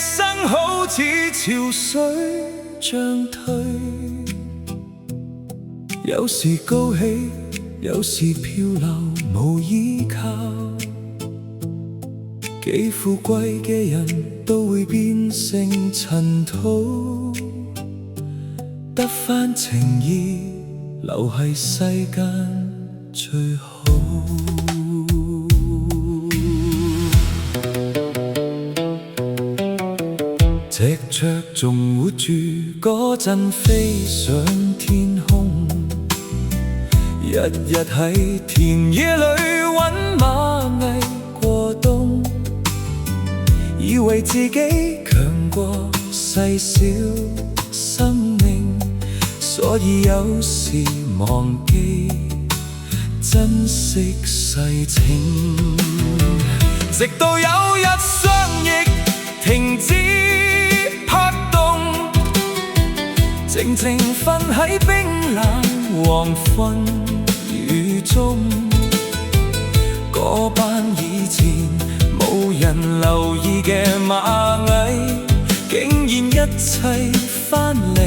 生好似潮水漲退，有時高起，有時漂流無依靠。幾富貴嘅人都會變成塵土，得返情義留係世間最好。隻雀仲活住嗰陣飛上天空，日日喺田野裏搵螞蟻過冬，以為自己強過細小生命，所以有時忘記珍惜世情。直到有日雙翼停止拍動，靜靜瞓喺冰冷黃昏雨中，嗰班以前冇人留意嘅螞蟻，竟然一齊返嚟。